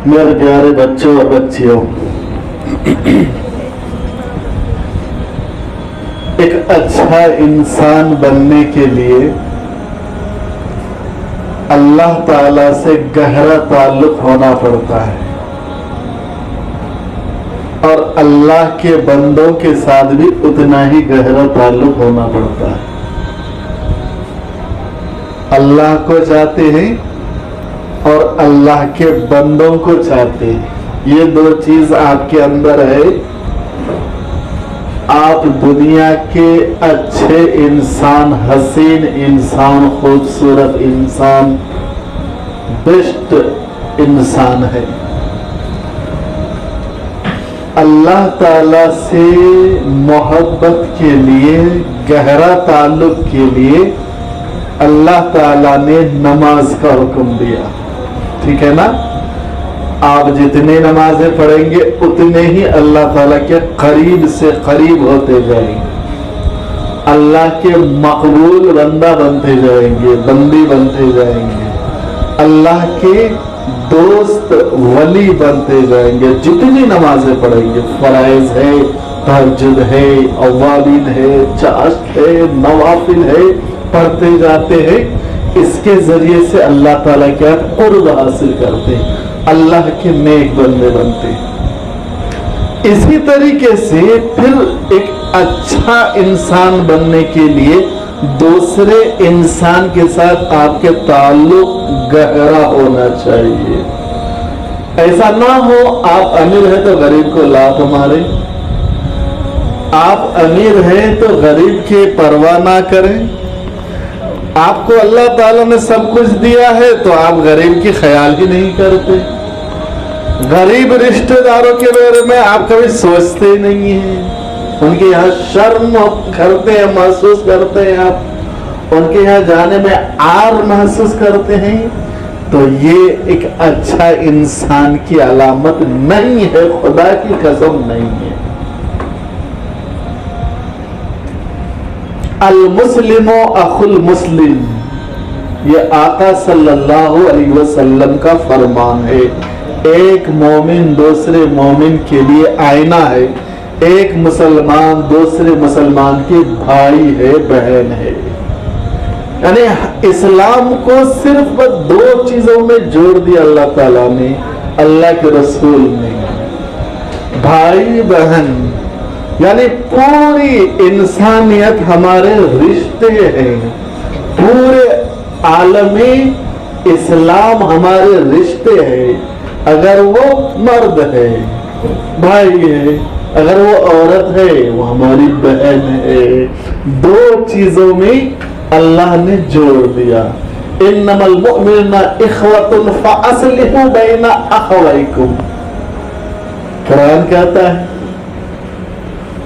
میرے پیارے بچوں اور بچیوں، ایک اچھا انسان بننے کے لیے اللہ تعالی سے گہرا تعلق ہونا پڑتا ہے، اور اللہ کے بندوں کے ساتھ بھی اتنا ہی گہرا تعلق ہونا پڑتا ہے۔ اللہ کو چاہتے ہیں اور اللہ کے بندوں کو چاہتے ہیں، یہ دو چیز آپ کے اندر ہے، آپ دنیا کے اچھے انسان، حسین انسان، خوبصورت انسان، بیسٹ انسان ہے۔ اللہ تعالی سے محبت کے لیے، گہرا تعلق کے لیے اللہ تعالیٰ نے نماز کا حکم دیا، ٹھیک ہے نا؟ آپ جتنے نمازیں پڑھیں گے اتنے ہی اللہ تعالیٰ کے قریب سے قریب ہوتے جائیں گے، اللہ کے مقبول بندہ بنتے جائیں گے، بندی بنتے جائیں گے، اللہ کے دوست ولی بنتے جائیں گے۔ جتنی نمازیں پڑھیں گے، فرائض ہے، تہجد ہے، اوابین ہے، چاشت ہے، نوافل ہے، پڑھتے جاتے ہیں، اس کے ذریعے سے اللہ تعالیٰ کیا قرب حاصل کرتے ہیں، اللہ کے نیک بندے بنتے ہیں۔ اسی طریقے سے پھر ایک اچھا انسان بننے کے لیے دوسرے انسان کے ساتھ آپ کے تعلق گہرا ہونا چاہیے۔ ایسا نہ ہو آپ امیر ہیں تو غریب کو لات مارے، آپ امیر ہیں تو غریب کی پرواہ نہ کریں، آپ کو اللہ تعالیٰ نے سب کچھ دیا ہے تو آپ غریب کی خیال ہی نہیں کرتے، غریب رشتہ داروں کے بارے میں آپ کبھی سوچتے ہی نہیں ہیں، ان کے یہاں شرم کرتے ہیں، محسوس کرتے ہیں، آپ ان کے یہاں جانے میں عار محسوس کرتے ہیں، تو یہ ایک اچھا انسان کی علامت نہیں ہے، خدا کی قسم نہیں ہے۔ المسلم اخو المسلم، یہ آقا صلی اللہ علیہ وسلم کا فرمان ہے۔ ایک مومن دوسرے مومن کے لیے آئینہ ہے، ایک مسلمان دوسرے مسلمان کے بھائی ہے، بہن ہے۔ یعنی اسلام کو صرف دو چیزوں میں جوڑ دیا اللہ تعالیٰ نے، اللہ کے رسول نے، بھائی بہن، یعنی پوری انسانیت ہمارے رشتے ہیں، پورے عالم اسلام ہمارے رشتے ہیں۔ اگر وہ مرد ہے بھائی ہے، اگر وہ عورت ہے وہ ہماری بہن ہے۔ دو چیزوں میں اللہ نے جوڑ دیا، انما المؤمنون اخوۃ فاصلحوا بین اخویکم، قرآن کہتا ہے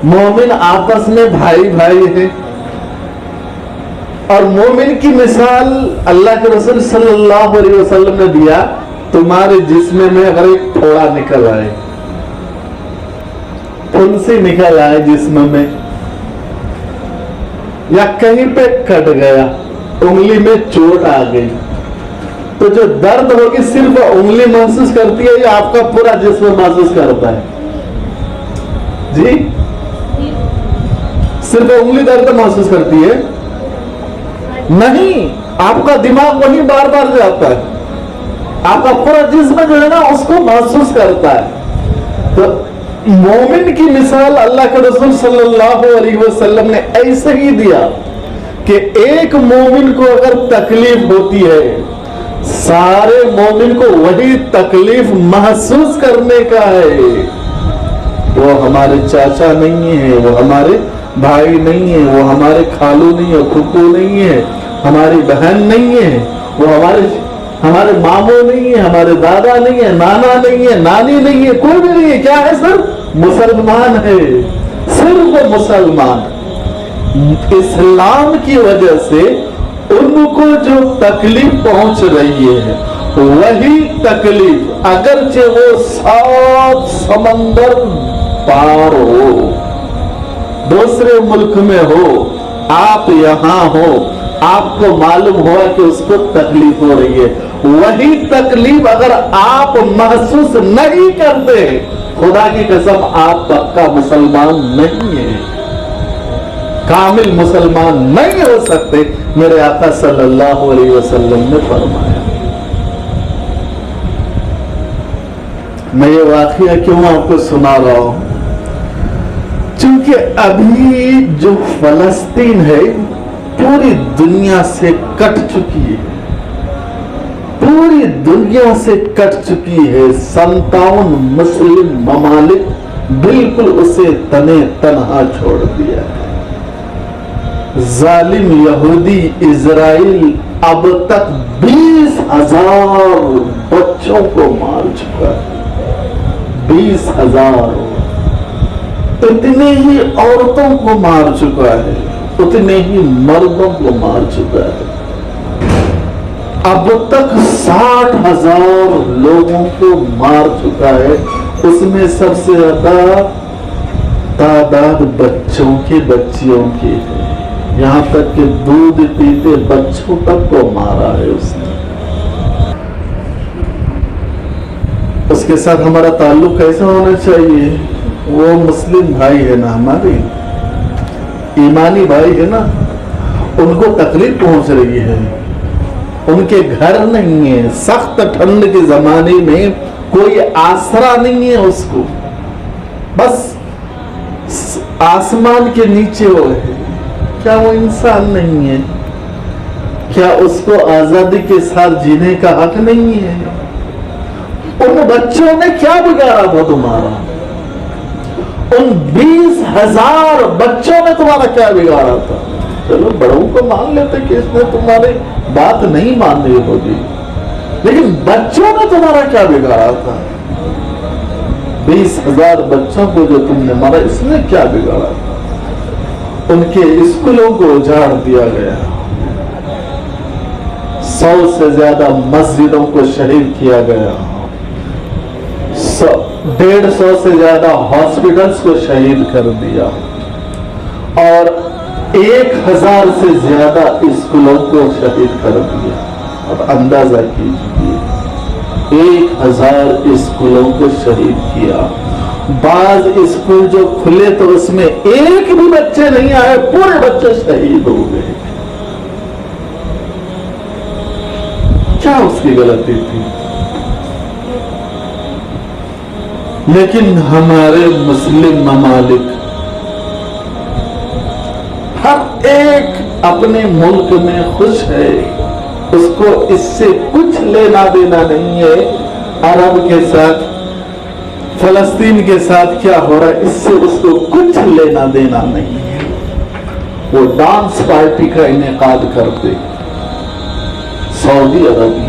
مومن آپس میں بھائی بھائی ہے، اور مومن کی مثال اللہ کے رسول صلی اللہ علیہ وسلم نے دیا، تمہارے جسم میں اگر ایک پھوڑا نکل آئے، پھنسی نکل آئے جسم میں، یا کہیں پہ کٹ گیا، انگلی میں چوٹ آ گئی، تو جو درد ہوگی صرف انگلی محسوس کرتی ہے یا آپ کا پورا جسم محسوس کرتا ہے؟ جی، صرف انگلی درد محسوس کرتی ہے؟ نہیں، آپ کا دماغ وہی بار بار جاتا ہے، آپ کا پورا جسم جو ہے نا اس کو محسوس کرتا ہے۔ تو مومن کی مثال اللہ کے رسول صلی اللہ علیہ وسلم نے ایسے ہی دیا کہ ایک مومن کو اگر تکلیف ہوتی ہے، سارے مومن کو وہی تکلیف محسوس کرنے کا ہے۔ وہ ہمارے چاچا نہیں ہے، وہ ہمارے بھائی نہیں ہے، وہ ہمارے خالو نہیں ہے، پھپھو نہیں ہے، ہماری بہن نہیں ہے، وہ ہمارے ماموں نہیں ہے، ہمارے دادا نہیں ہے، نانا نہیں ہے، نانی نہیں ہے، کوئی بھی نہیں ہے، کیا ہے؟ صرف مسلمان ہے، صرف مسلمان۔ اسلام کی وجہ سے ان کو جو تکلیف پہنچ رہی ہے، وہی تکلیف اگرچہ وہ 7 سمندر پار ہو، دوسرے ملک میں ہو، آپ یہاں ہو، آپ کو معلوم ہوا کہ اس کو تکلیف ہو رہی ہے، وہی تکلیف اگر آپ محسوس نہیں کرتے، خدا کی قسم آپ پکا مسلمان نہیں ہیں، کامل مسلمان نہیں ہو سکتے۔ میرے آقا صلی اللہ علیہ وسلم نے فرمایا۔ میں یہ واقعہ کیوں آپ کو سنا رہا ہوں؟ چونکہ ابھی جو فلسطین ہے پوری دنیا سے کٹ چکی ہے، پوری دنیا سے کٹ چکی ہے۔ 57 مسلم ممالک بالکل اسے تنے تنہا چھوڑ دیا ہے۔ ظالم یہودی اسرائیل اب تک 20,000 بچوں کو مار چکا ہے، 20,000۔ اتنے ہی عورتوں کو مار چکا ہے، اتنے ہی مردوں کو مار چکا ہے۔ اب تک 60,000 لوگوں کو مار چکا ہے، اس میں سب سے زیادہ تعداد بچوں کی، بچیوں کی ہے، یہاں تک کہ دودھ پیتے بچوں تک کو مارا ہے اس نے۔ اس کے ساتھ ہمارا تعلق کیسا ہونا چاہیے؟ وہ مسلم بھائی ہے نا، ہمارے ایمانی بھائی ہے نا، ان کو تکلیف پہنچ رہی ہے، ان کے گھر نہیں ہے، سخت ٹھنڈ کے زمانے میں کوئی آسرا نہیں ہے اس کو، بس آسمان کے نیچے وہ ہے۔ کیا وہ انسان نہیں ہے؟ کیا اس کو آزادی کے ساتھ جینے کا حق نہیں ہے؟ ان بچوں نے کیا بگاڑا تھا تمہارا؟ ان 20,000 بچوں نے تمہارا کیا بگاڑا تھا؟ چلو بڑوں کو مان لیتے کہ اس نے تمہاری بات نہیں ماننی ہوگی، لیکن بچوں نے تمہارا کیا بگاڑا تھا؟ 20,000 بچوں کو جو تم نے مارا، اس نے کیا بگاڑا تھا؟ ان کے اسکولوں کو اجاڑ دیا گیا، 100 سے زیادہ مسجدوں کو شہید کیا گیا، 150 سے زیادہ ہاسپٹلز کو شہید کر دیا، اور 1,000 سے زیادہ اسکولوں کو شہید کر دیا۔ اب اندازہ کیجیے، 1,000 اسکولوں کو شہید کیا۔ بعض اسکول جو کھلے تو اس میں ایک بھی بچے نہیں آئے، پورے بچے شہید ہو گئے۔ کیا اس کی غلطی تھی؟ لیکن ہمارے مسلم ممالک ہر ایک اپنے ملک میں خوش ہے، اس کو اس سے کچھ لینا دینا نہیں ہے۔ عرب کے ساتھ، فلسطین کے ساتھ کیا ہو رہا ہے، اس سے اس کو کچھ لینا دینا نہیں ہے۔ وہ ڈانس پارٹی کا انعقاد کرتے، سعودی عربی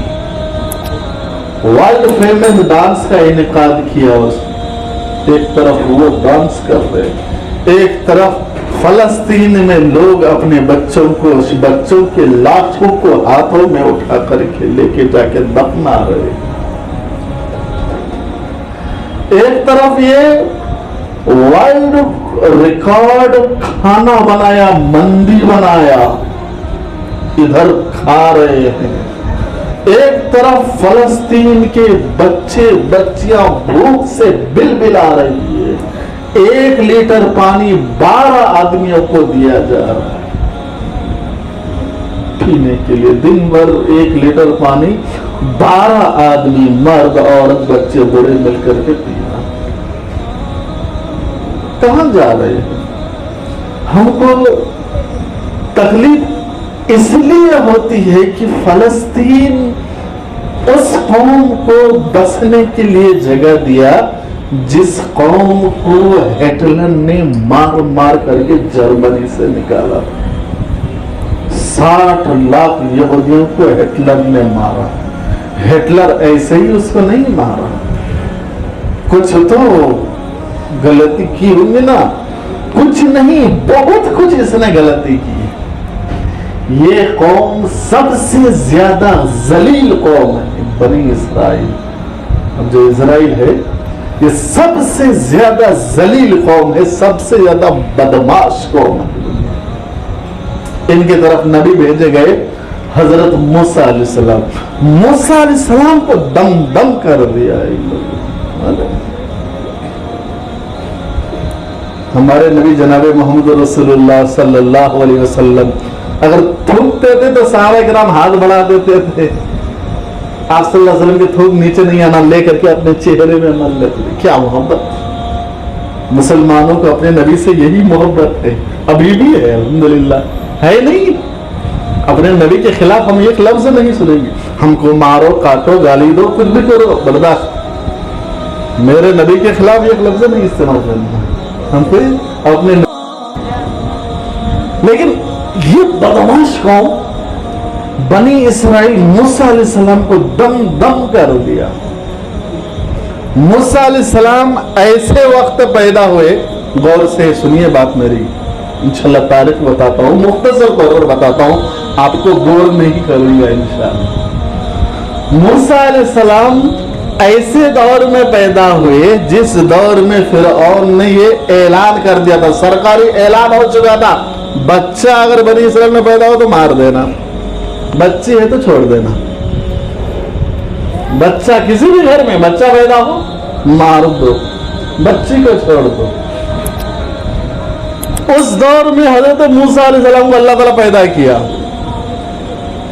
ورلڈ فیمس ڈانس کا انعقاد کیا، ایک طرف وہ ڈانس کر رہے، ایک طرف فلسطین میں لوگ اپنے بچوں کے لاشوں کو ہاتھوں میں اٹھا کر کے لے کے جا کے دفنا رہے۔ ایک طرف یہ ورلڈ ریکارڈ کھانا بنایا، مندی بنایا، ادھر کھا رہے ہیں۔ ایک طرف فلسطین کے بچے بچیاں بھوک سے بلبلا رہی ہے، 1 لیٹر پانی 12 آدمیوں کو دیا جا رہا ہے پینے کے لیے، دن بھر 1 لیٹر پانی 12 آدمی، مرد عورت بچے بوڑھے مل کر کے پینا۔ کہاں جا رہے ہیں؟ ہم کو تکلیف اس لیے ہوتی ہے کہ فلسطین اس قوم کو بسنے کے لیے جگہ دیا جس قوم کو ہٹلر نے مار مار کر کے جرمنی سے نکالا۔ 60 لاکھ یہودیوں کو ہٹلر نے مارا۔ ہٹلر ایسے ہی اس کو نہیں مارا، کچھ تو غلطی کی ہوگی نا، کچھ نہیں، بہت کچھ اس نے غلطی کی۔ یہ قوم سب سے زیادہ ذلیل قوم ہے، بنی اسرائیل، اب جو اسرائیل ہے یہ سب سے زیادہ ذلیل قوم ہے، سب سے زیادہ بدماش قوم ہے۔ ان کی طرف نبی بھیجے گئے، حضرت موسیٰ علیہ السلام. موسیٰ علیہ السلام کو دم دم کر دیا. ہمارے نبی جناب محمد رسول اللہ صلی اللہ علیہ وسلم اگر تھوکتے تھے تو صحابہ کرام ہاتھ بڑھا دیتے تھے. آپ صلی اللہ علیہ وسلم کے تھوک نیچے نہیں آنا, لے کر کے اپنے چہرے میں مل لیتے تھے. کیا محبت! مسلمانوں کو اپنے نبی سے یہی محبت ہے, ابھی بھی ہے الحمدللہ. ہے نہیں, اپنے نبی کے خلاف ہم ایک لفظ نہیں سنیں گے. ہم کو مارو, کاٹو, گالی دو, کچھ بھی کرو, برداشت. میرے نبی کے خلاف ایک لفظ نہیں استعمال کرنا ہم کو اپنے. لیکن یہ بدمعاش قوم بنی اسرائیل موسیٰ علیہ السلام کو دم دم کر دیا. موسیٰ علیہ السلام ایسے وقت پیدا ہوئے, غور سے سنیے بات میری, انشاءاللہ تاریخ بتاتا ہوں, مختصر طور پر بتاتا ہوں, آپ کو بور نہیں کروں گا انشاءاللہ. موسیٰ علیہ السلام ایسے دور میں پیدا ہوئے جس دور میں فرعون نے یہ اعلان کر دیا تھا, سرکاری اعلان ہو چکا تھا, بچہ اگر بنی اسرائیل میں پیدا ہو تو مار دینا, بچی ہے تو چھوڑ دینا. بچہ کسی بھی گھر میں بچہ پیدا ہو مار دو, بچی کو چھوڑ دو. اس دور میں حضرت موسیٰ علیہ السلام کو اللہ تعالیٰ پیدا کیا.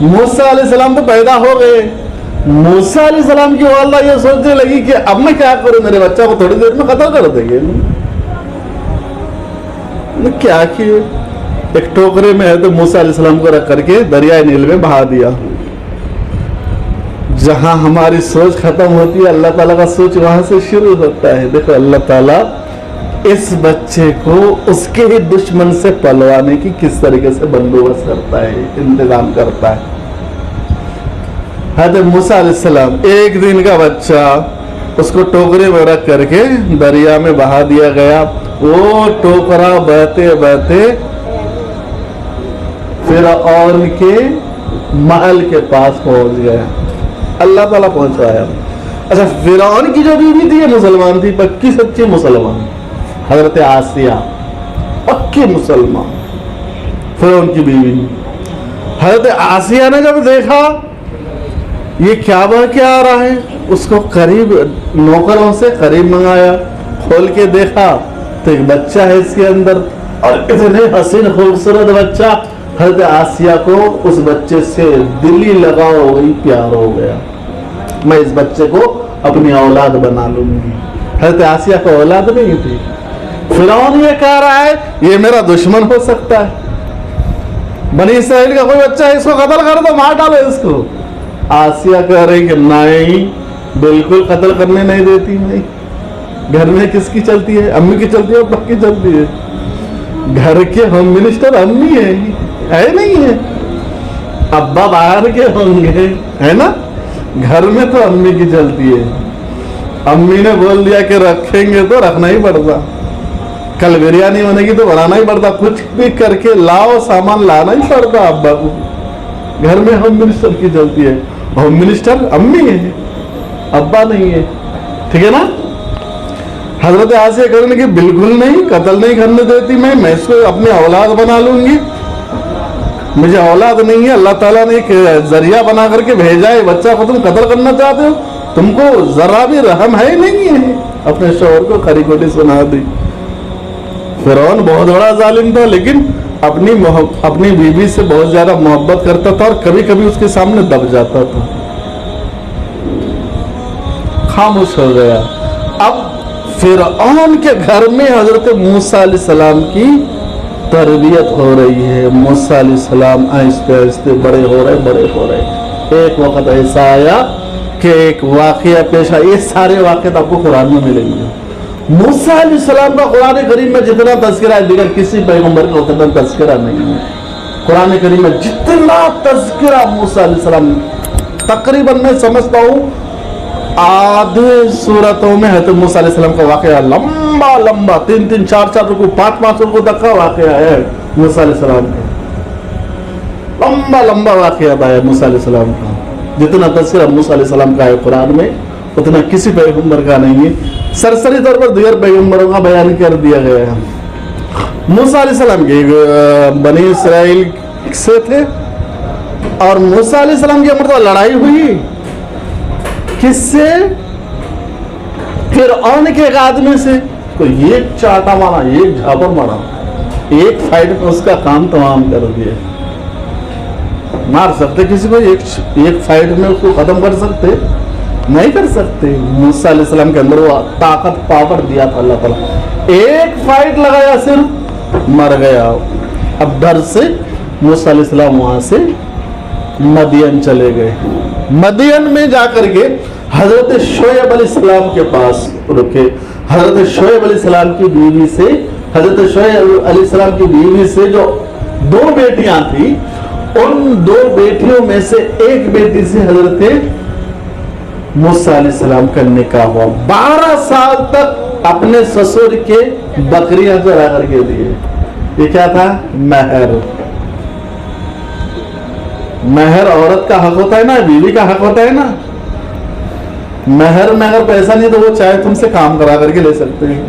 موسیٰ علیہ السلام تو پیدا ہو گئے. موسیٰ علیہ السلام کی والدہ یہ سوچنے لگی کہ اب میں کیا کروں, میرے بچہ کو تھوڑی دیر میں قتل کر دیں گے. کیا کیے, ایک ٹوکرے میں ہے تو موسیٰ علیہ السلام کو رکھ کر کے دریائے نیل میں بہا دیا. جہاں ہماری سوچ ختم ہوتی ہے اللہ تعالیٰ کا سوچ وہاں سے شروع ہوتا ہے. دیکھو اللہ تعالیٰ اس بچے کو اس کے ہی دشمن سے پلوانے کی کس طریقے سے بندوبست کرتا ہے, انتظام کرتا ہے. حضرت موسیٰ علیہ السلام ایک دن کا بچہ, اس کو ٹوکرے میں رکھ کر کے دریا میں بہا دیا گیا. وہ ٹوکرا بہتے بہتے فرعون کے محل کے پاس پہنچ گیا. اللہ تعالیٰ پہنچایا. اچھا, فرعون کی جو بیوی تھی یہ مسلمان تھی, پکی سچی مسلمان, حضرت آسیہ, پکی مسلمان, فرعون کی بیوی. حضرت آسیہ نے جب دیکھا یہ کیا واقعہ آ رہا ہے, اس کو قریب نوکروں سے قریب منگایا, کھول کے دیکھا تو ایک بچہ ہے اس کے اندر, اور اتنے حسین خوبصورت بچہ. حضرت آسیہ کو اس بچے سے دلی لگاؤ وہی پیار ہو گیا, میں اس بچے کو اپنی اولاد بنا لوں گی. حضرت آسیہ کو اولاد نہیں تھی. فرعون یہ کہہ رہا ہے یہ میرا دشمن ہو سکتا ہے, بنی اسرائیل کا کوئی بچہ ہے, اس کو قتل کر دو, مار ڈالو اس کو. آسیہ کہہ رہی کہ نہیں, بالکل قتل کرنے نہیں دیتی. نہیں, گھر میں کس کی چلتی ہے, امی کی چلتی ہے, ابا کی چلتی ہے. گھر کے ہوم منسٹر امی ہے نہیں ہے, ابا باہر کے ہوں گے, ہے نا. گھر میں تو امی کی چلتی ہے. امی نے بول دیا کہ رکھیں گے تو رکھنا ہی پڑتا, کل بریانی بنے گی تو بنانا ہی پڑتا, کچھ بھی کر کے لاؤ, سامان لانا ہی پڑتا ابا کو. گھر میں ہوم منسٹر کی چلتی ہے, ہوم منسٹر امی ہے, ابا نہیں ہے. ٹھیک ہے نا. حضرت آسیہ کرنے کی بالکل نہیں, قتل نہیں کرنے دیتی, میں اس کو اپنی اولاد بنا لوں گی. مجھے اولاد نہیں ہے, اللہ تعالیٰ نے ایک ذریعہ بنا کر کے بھیجا ہے, بچہ کو تم قتل کرنا چاہتے ہو, تم کو ذرا بھی رحم ہے نہیں ہے. اپنے شوہر کو کھری کھوٹی سنا دی. فرعون بہت بڑا ظالم تھا, لیکن اپنی بیوی سے بہت زیادہ محبت کرتا تھا, اور کبھی کبھی اس کے سامنے دب جاتا تھا. خاموش ہو گیا. اب فرعون کے گھر میں حضرت موسیٰ علیہ السلام کی تربیت ہو رہی ہے. موسیٰ علیہ السلام آہستہ آہستہ بڑے ہو رہے. ایک وقت ایسا آیا کہ ایک واقعہ پیش آیا. یہ سارے واقعات آپ کو قرآن میں ملیں گے. موسیٰ علیہ السلام کا قرآن کریم میں جتنا تذکرہ ہے دیگر کسی پیغمبر کا اتنا تذکرہ نہیں ہے. قرآن کریم میں جتنا تذکرہ موسیٰ علیہ السلام, تقریباً میں سمجھتا ہوں آدھے صورتوں میں حضرت موسیٰ علیہ السلام کا واقعہ لمبا 3 4 رکوع 5 رکوع تک کا واقعہ ہے. موسیٰ علیہ السلام کا لمبا واقعہ ہے موسیٰ علیہ السلام کا. جتنا تذکرہ موسیٰ علیہ السلام کا ہے قرآن میں اتنا کسی پیغمبر کا نہیں ہے. سرسری طور پر دیگر پیغمبروں کا بیان کر دیا گیا ہے. موسیٰ علیہ السلام کے بنی اسرائیل سے تھے, اور موسیٰ علیہ السلام کی مرتبہ لڑائی ہوئی کس سے؟ فرعون کے ایک آدمی سے. کوئی ایک چاٹا مارا, ایک جھاپڑ مارا, ایک فائٹ میں اس کا کام تمام کر دیا. مار سکتے کسی کو ایک فائٹ میں اس کو ختم کر سکتے؟ نہیں کر سکتے. موسیٰ علیہ السلام کے اندر وہ طاقت پاور دیا تھا اللہ تعالیٰ. ایک فائٹ لگایا صرف مر گیا. اب ڈر سے موسیٰ علیہ السلام وہاں سے مدین چلے گئے. مدین میں جا کر کے حضرت شعیب علیہ السلام کے پاس رکے. حضرت شعیب علیہ السلام کی بیوی سے, حضرت شعیب علیہ السلام کی بیوی سے جو 2 بیٹیاں تھیں, ان 2 بیٹیوں میں سے ایک بیٹی سے حضرت موسیٰ علیہ السلام کا نکاح ہوا. 12 سال تک اپنے سسر کے بکریاں چرا کر کے دیے. یہ کیا تھا؟ مہر. مہر عورت کا حق ہوتا ہے نا, بیوی کا حق ہوتا ہے نا. مہر میں اگر پیسہ نہیں تو وہ چاہے تم سے کام کرا کر کے لے سکتے ہیں,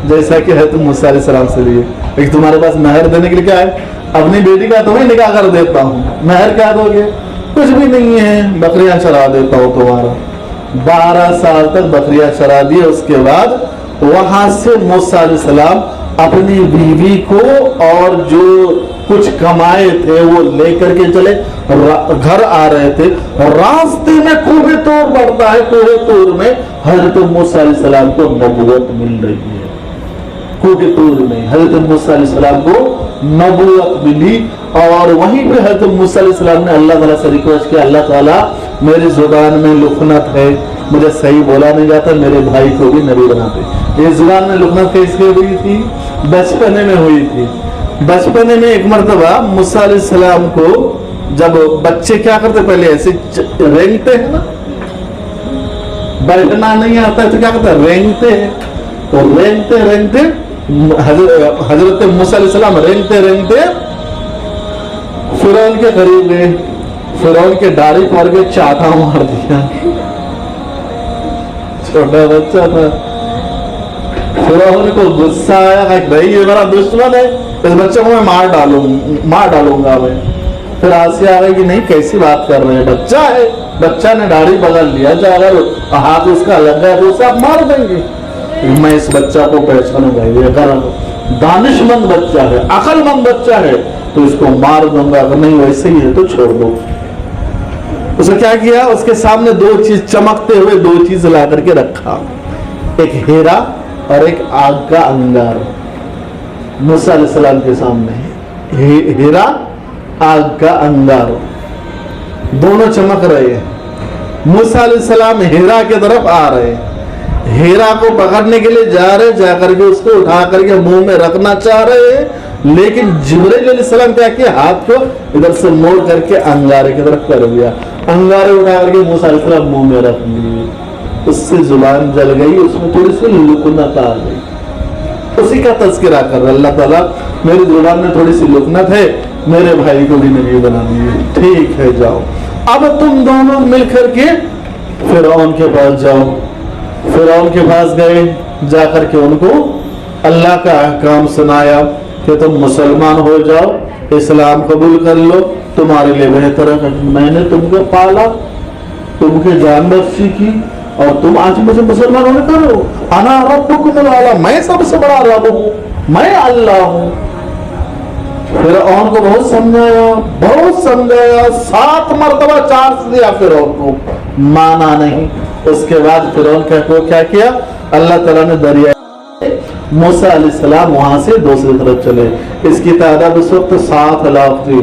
جیسا کہ ہے تم موسیٰ علیہ السلام سے لیے. لیکن تمہارے پاس مہر دینے کے لیے کیا ہے؟ اپنی بیٹی کا تمہیں نکاح کر دیتا ہوں. مہر کیا دو گے؟ کچھ بھی نہیں ہے, بکریاں چرا دیتا ہوں تمہارا. 12 سال تک بکریاں چرا دی. اس کے بعد وہاں سے موسیٰ علیہ السلام اپنی بیوی کو اور جو کچھ کمائے تھے وہ لے کر کے چلے. گھر آ رہے تھے, راستے میں کوہ طور پڑتا ہے. کوہ طور میں حضرت موسیٰ علیہ السلام کو نبوت مل رہی ہے. کوہ طور میں حضرت موسیٰ علیہ السلام کو نبوت ملی. اور وہیں پہ حضرت موسیٰ علیہ السلام نے اللہ تعالیٰ سے ریکویسٹ کیا, اللہ تعالیٰ میری زبان میں لکنت ہے, مجھے صحیح بولا نہیں جاتا, میرے بھائی کو بھی نبی بنا دے. یہ زبان میں لکنت کیس کی ہوئی تھی؟ بچپنے میں ہوئی تھی. بچپنے میں ایک مرتبہ موسیٰ علیہ السلام کو جب بچے کیا کرتے, پہلے ایسے رینگتے ہیں نا, بیٹھنا نہیں آتا ہے تو کیا کرتے ہیں؟ رینگتے ہیں. تو رینگتے رینگتے حضرت موسیٰ علیہ السلام رینگتے رینگتے فرعون کے قریب گئے. فرعون کے داڑھی پکڑ کے چاٹا مار دیا. چھوٹا بچہ تھا. فرعون کو غصہ آیا کہ بھائی یہ میرا دشمن ہے, اس بچے کو میں مار ڈالوں گا میں. پھر آسیہ آ گئی کہ نہیں کیسی بات کر رہے ہیں, بچہ ہے. بچہ نے داڑھی پکڑ لیا, اگر ہاتھ اس کا لگ گیا تو اسے آپ مار دیں گے. میں اس بچہ کو پہچانوں گا, یہ دانش مند بچہ ہے, عقل مند بچہ ہے, تو اس کو مار دوں گا. اگر نہیں ویسے ہی ہے تو چھوڑ دو. اس نے کیا کیا؟ اس کے سامنے 2 چیز, چمکتے ہوئے 2 چیز لا کر کے رکھا, ایک ہیرا اور ایک آگ کا انگار. موسیٰ علیہ السلام کے سامنے ہیرا, آگ کا انگار, دونوں چمک رہے ہیں. موسیٰ علیہ السلام ہیرا کی طرف آ رہے ہیں. ہیرا کو پکڑنے کے لیے جا رہے, جا کر کے اس کو اٹھا کر کے منہ میں رکھنا چاہ رہے ہیں. لیکن جبرائیل علیہ السلام کیا کیا؟ ہاتھ کو ادھر سے موڑ کر کے انگارے کی طرف کر دیا. انگارے اٹھا کر کے موسیٰ علیہ السلام منہ میں رکھ لیے. اس سے زبان جل گئی, اس میں تھوڑی سی لکنت آ گئی. اسی کا تذکرہ کر رہا, اللہ تعالیٰ میری زبان میں تھوڑی سی لکنت ہے, میرے بھائی کو بھی نبی بنا دیے. ٹھیک ہے جاؤ. اب تم دونوں مل کر کے فرعون کے پاس جاؤ. فرعون کے پاس گئے, جا کر کے ان کو اللہ کا احکام سنایا کہ تم مسلمان ہو جاؤ, اسلام قبول کر لو, تمہارے لیے بہتر ہے. میں نے تم کو پالا, تم کے جان بخشی کی, اور تم آج مجھے مسلمان ہونے کرو. انا ربکم الاعلی, میں سب سے بڑا رب ہوں, میں اللہ ہوں. فرعون کو بہت سمجھایا 7 مرتبہ چانس دیا فرعون کو, مانا نہیں. اس کے بعد فرعون کو کیا کیا؟ اللہ تعالیٰ نے دریا موسیٰ علیہ السلام وہاں سے دوسری طرف چلے. اس کی تعداد اس وقت 7 لاکھ تھی.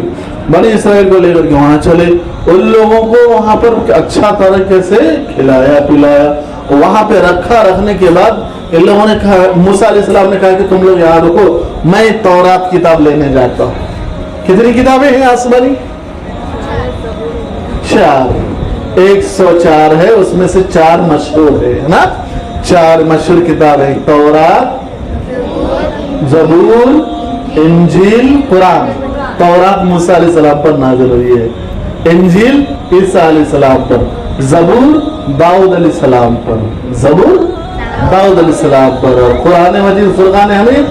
بنی اسرائیل کو لے کر کے وہاں چلے. ان لوگوں کو وہاں پر اچھا طریقے سے کھلایا پلایا, وہاں پہ رکھا. رکھنے کے بعد ان لوگوں نے کہا, موسیٰ علیہ السلام نے کہا کہ تم لوگ یہاں رکو, میں تورات کتاب لینے جاتا ہوں. کتنی کتابیں ہیں آسمانی؟ 4. 104 ہے, اس میں سے 4 مشہور ہے نا. 4 مشہور کتابیں, تورات, زبور, انجیل, قرآن. تورات موسیٰ علیہ السلام پر نازل ہوئی ہے, انجیل عیسیٰ علیہ السلام پر, زبور داؤد علیہ السلام پر, زبور داؤد علیہ السلام پر, اور قرآن مجید فرقان حمید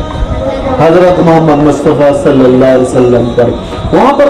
حضرت محمد مصطفیٰ صلی اللہ علیہ وسلم پر. وہاں پر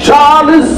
40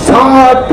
60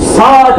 60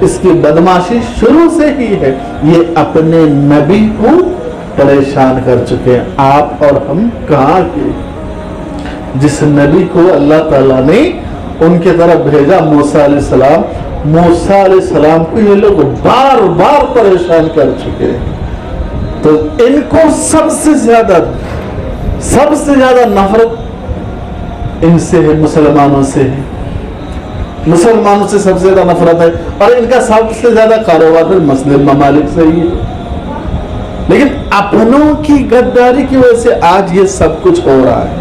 اس کی بدماشی شروع سے ہی ہے. یہ اپنے نبی کو پریشان کر چکے ہیں. آپ اور ہم کہاں کے؟ جس نبی کو اللہ تعالیٰ نے ان کی طرف بھیجا موسیٰ علیہ السلام، موسیٰ علیہ السلام کو یہ لوگ بار بار پریشان کر چکے ہیں. تو ان کو سب سے زیادہ نفرت ان سے ہے، مسلمانوں سے ہے. مسلمانوں سے سب سے زیادہ نفرت ہے، اور ان کا سب سے زیادہ کاروبار پھر مسلم ممالک سے ہی ہے. لیکن اپنوں کی غداری کی وجہ سے آج یہ سب کچھ ہو رہا ہے.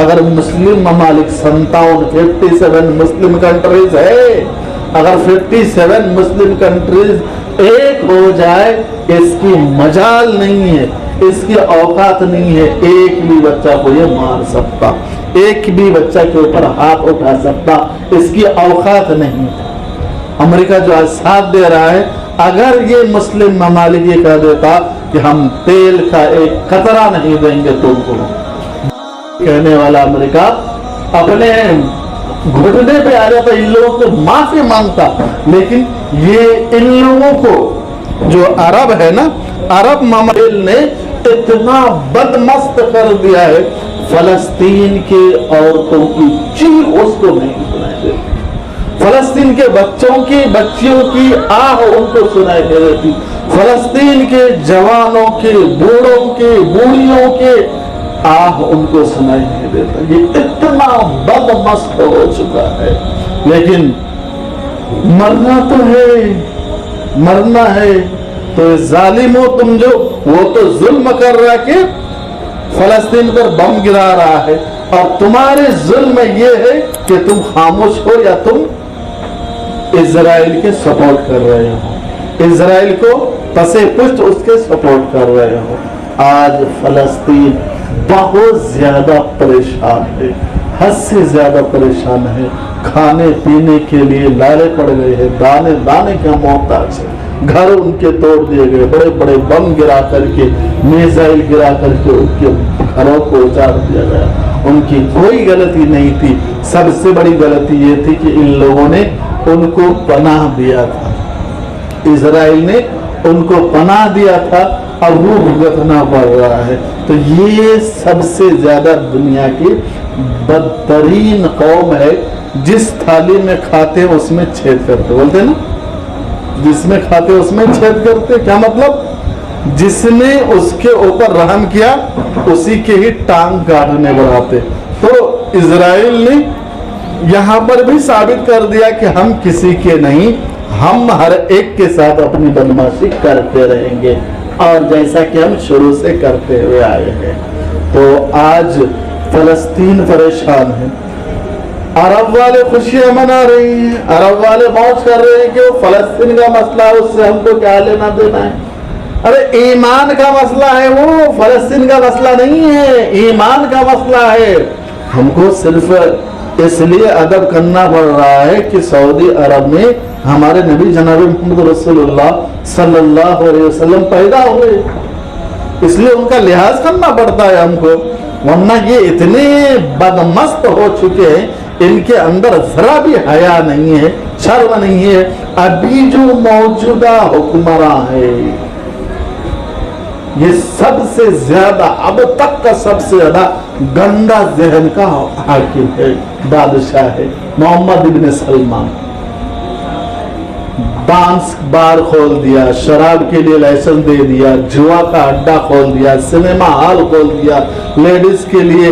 اگر مسلم ممالک 57 مسلم کنٹریز ہے، اگر 57 مسلم کنٹریز ایک ہو جائے، اس کی مجال نہیں ہے، اس کی اوقات نہیں ہے ایک بھی بچہ کو یہ مار سکتا، ایک بھی بچہ کے اوپر ہاتھ اٹھا سکتا، اس کی اوقات نہیں. امریکہ جو آج ساتھ دے رہا ہے، اگر یہ مسلم ممالک یہ کہہ دیتا کہ ہم تیل کا ایک قطرہ نہیں دیں گے تم کو، کہنے والا امریکہ اپنے گھٹنے پہ آ جاتا، ان لوگوں کو معافی مانگتا. لیکن یہ ان لوگوں کو جو عرب ہے نا، عرب ممالک نے اتنا بدمست کر دیا ہے، فلسطین کے عورتوں کی چیخ اس کو نہیں سنائی دیتی، فلسطین کے بچیوں کی آہ ان کو سنائی دے دیتی، فلسطین کے جوانوں کے، بوڑھوں کے، بوڑھیوں کے آہ ان کو سنائی نہیں دیتا. یہ اتنا بدمست ہو چکا ہے. لیکن مرنا تو ہے، مرنا ہے. تو ظالم ہو تم، جو وہ تو ظلم کر رہا کہ فلسطین پر بم گرا رہا ہے، اور تمہارے ظلم یہ ہے کہ تم خاموش ہو یا تم اسرائیل کے سپورٹ کر رہے ہو، اسرائیل کو پسے پشت اس کے سپورٹ کر رہے ہو. آج فلسطین بہت زیادہ پریشان ہے، حد سے زیادہ پریشان ہے. کھانے پینے کے لیے لالے پڑ گئے ہیں، دانے دانے کا محتاج ہے. گھر ان کے توڑ دیے گئے، بڑے بڑے بم گرا کر کے، میزائل گرا کر کے ان کے گھروں کو اجاڑ دیا گیا. ان کی کوئی غلطی نہیں تھی. سب سے بڑی غلطی یہ تھی کہ ان لوگوں نے ان کو پناہ دیا تھا، اسرائیل نے ان کو پناہ دیا تھا، اور وہ بھگتنا پڑ رہا ہے. تو یہ سب سے زیادہ دنیا کی بدترین قوم ہے. جس تھالی میں کھاتے اس میں چھید کرتے، بولتے نا، جس میں کھاتے اس میں چھید کرتے. کیا مطلب؟ جس نے اس کے اوپر رحم کیا اسی کے ہی ٹانگ کاٹنے بڑھاتے. تو اسرائیل نے یہاں پر بھی ثابت کر دیا کہ ہم کسی کے نہیں، ہم ہر ایک کے ساتھ اپنی بدماشی کرتے رہیں گے، اور جیسا کہ ہم شروع سے کرتے ہوئے آئے ہیں. تو آج فلسطین پریشان ہے. عرب والے خوشیاں منا رہی ہیں، عرب والے موج کر رہے ہیں کہ وہ فلسطین کا مسئلہ ہے، اس سے ہم کو کیا لینا دینا ہے. ارے ایمان کا مسئلہ ہے، وہ فلسطین کا مسئلہ نہیں ہے، ایمان کا مسئلہ ہے. ہم کو صرف اس لیے ادب کرنا پڑ رہا ہے کہ سعودی عرب میں ہمارے نبی جناب محمد رسول اللہ صلی اللہ علیہ وسلم پیدا ہوئے، اس لیے ان کا لحاظ کرنا پڑتا ہے ہم کو. ورنہ یہ اتنے بدمست ہو چکے ہیں، ان کے اندر ذرا بھی حیا نہیں ہے، شرم نہیں ہے. ابھی جو موجودہ حکمراں ہے یہ سب سے زیادہ، اب تک کا سب سے زیادہ گندا ذہن کا حاکم ہے، بادشاہ ہے محمد ابن سلمان. ڈانس بار کھول دیا، شراب کے لیے لائسنس دے دیا، جوا کا اڈا کھول دیا، سنیما ہال کھول دیا، لیڈیز کے لیے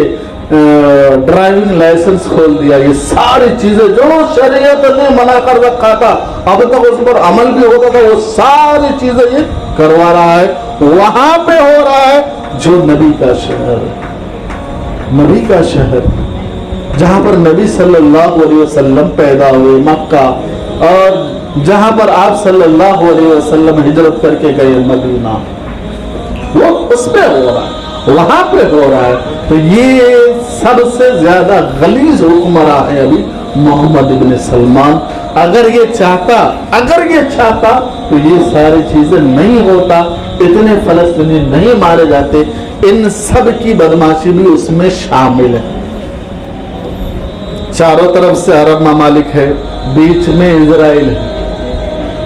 ڈرائیونگ لائسنس کھول دیا. یہ ساری چیزیں جو شریعت نے منع کر رکھا تھا، اب تک اس پر عمل بھی ہوتا تھا، وہ ساری چیزیں یہ کروا رہا ہے. وہاں پہ ہو رہا ہے جو نبی کا شہر ہے، نبی کا شہر جہاں پر نبی صلی اللہ علیہ وسلم پیدا ہوئے، مکہ، اور جہاں پر آپ صلی اللہ علیہ وسلم ہجرت کر کے گئے مدینہ، وہ اس پہ ہو رہا ہے، وہاں پہ ہو رہا ہے. تو یہ سب سے زیادہ غلیظ حکمراں ہے ابھی محمد ابن سلمان. اگر یہ چاہتا تو یہ ساری چیزیں نہیں ہوتا، اتنے فلسطینی نہیں مارے جاتے. ان سب کی بدماشی بھی اس میں شامل ہے. چاروں طرف سے عرب ممالک ہے، بیچ میں اسرائیل ہے.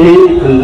1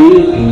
1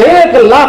1,00,000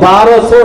1,200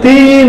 3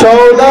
14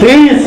30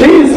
30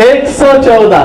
114।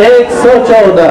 114।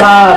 7।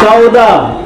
14।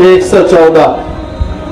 114।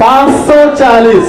540।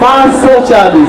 540।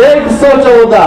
114।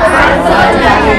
540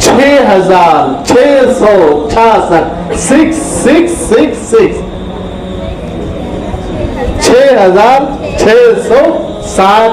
6666। 6666 6660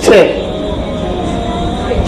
6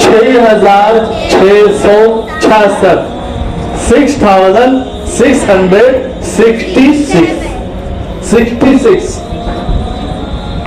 6666। 6666।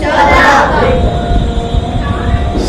14।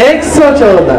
114।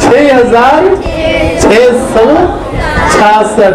6666।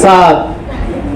7।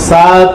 7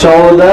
14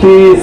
30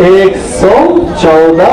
114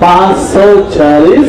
540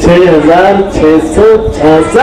6666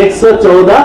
114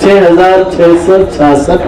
6666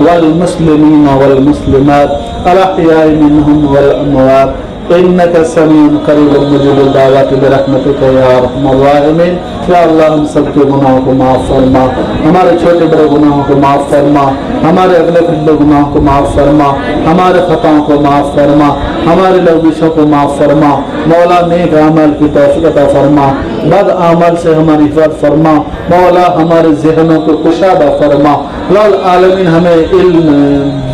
والمسلمين والمسلمات الأحياء منهم والأموات إنك سميع قریب مجیب الدعوات برحمتک یا ارحم الراحمین. یا اللہ ہم سب کے گناہوں کو معاف فرما، ہمارے چھوٹے بڑے گناہوں کو معاف فرما، ہمارے اگلے پچھلے گناہوں کو معاف فرما، ہمارے خطاؤں کو معاف فرما، ہمارے لغزشوں کو معاف فرما. مولا نیک عمل کی توفیق عطا فرما، بد عمل سے ہماری حفاظت فرما. مولا ہمارے ذہنوں کو کشادہ فرما. لال عالمین ہمیں علم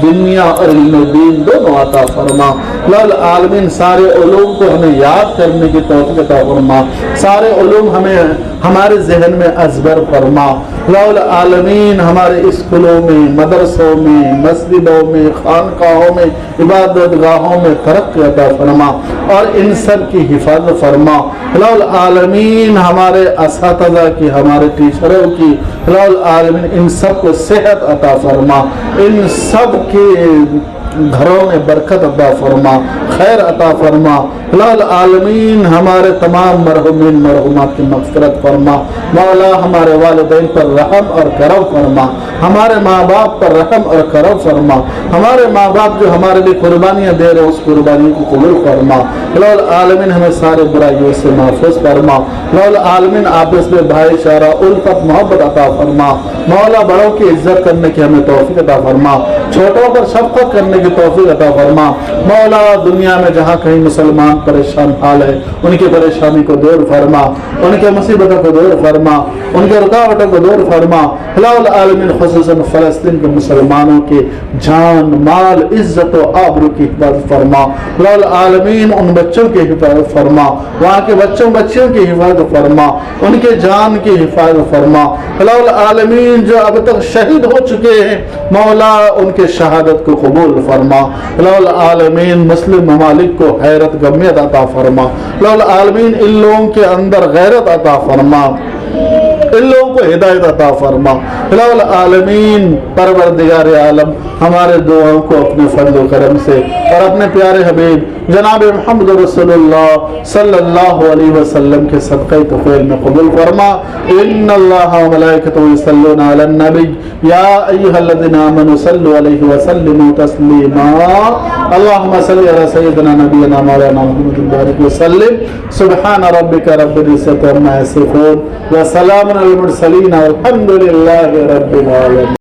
دنیا اور علم دین دونوں عطا فرما. لال عالمین سارے علوم کو ہمیں یاد کرنے کی توفیق عطا فرما، سارے علوم ہمیں ہمارے ذہن میں ازبر فرما. لال عالمین ہمارے اسکولوں میں، مدرسوں میں، مسجدوں میں، خانقاہوں میں، عبادت گاہوں میں ترقی عطا فرما اور ان سب کی حفاظت فرما. لال عالمین ہمارے اساتذہ کی، ہمارے ٹیچروں کی، لال عالمین ان سب کو صحت عطا فرما، ان سب کے گھروں میں برکت عطا فرما، خیر عطا فرما. لال عالمین ہمارے تمام مرحومین مرحومات کی مغفرت فرما. مولا ہمارے والدین پر رحم اور کرم فرما، ہمارے ماں باپ پر رحم اور کرم فرما. ہمارے ماں باپ جو ہمارے لیے قربانیاں دے رہے اس قربانی کو قبول فرما. لال عالمین ہمیں سارے برائیوں سے محفوظ فرما. لال عالمین آپس میں بھائی چارہ، الفت، محبت عطا فرما. مولا بڑوں کی عزت کرنے کی ہمیں توفیق عطا فرما، چھوٹوں پر شفقت کرنے کی توفیق عطا فرما. مولا دنیا میں جہاں کہیں مسلمان پریشان حال ہے ان کی پریشانی کو دور فرما، ان کے مصیبتوں کو دور فرما، ان کے رکاوٹوں کو دور فرما. لال عالمین خصوصاً فلسطین کے مسلمانوں کے جان، مال، عزت و آبرو کی حفاظت فرما. لال عالمین ان بچوں کی حفاظت فرما، وہاں کے بچوں بچیوں کی حفاظت فرما، ان کے جان کی حفاظت فرما. لال عالمین جو اب تک شہید ہو چکے ہیں مولا ان کے شہادت کو قبول فرما. لال عالمین مسلم ممالک کو حیرت غمیت عطا فرما. لال عالمین ان لوگوں کے اندر غیرت عطا فرما، ان لوگوں کو ہدایت عطا فرما. لال عالمین پروردگار عالم ہمارے دعاؤں کو اپنے فضل و کرم سے اور اپنے پیارے حبیب جناب محمد رسول اللہ صلی اللہ علیہ وسلم کے صدقہ طفیل میں قبول فرما. ان اللہ و ملائکتہ یصلون علی النبی یا ایھا الذین آمنوا صلوا علیہ وسلموا تسلیما. اللهم صل علی سیدنا نبینا مولانا محمد بارک وسلم. سبحان ربک رب العزة عما یصفون وسلام علی المرسلین والحمد للہ رب العالمین.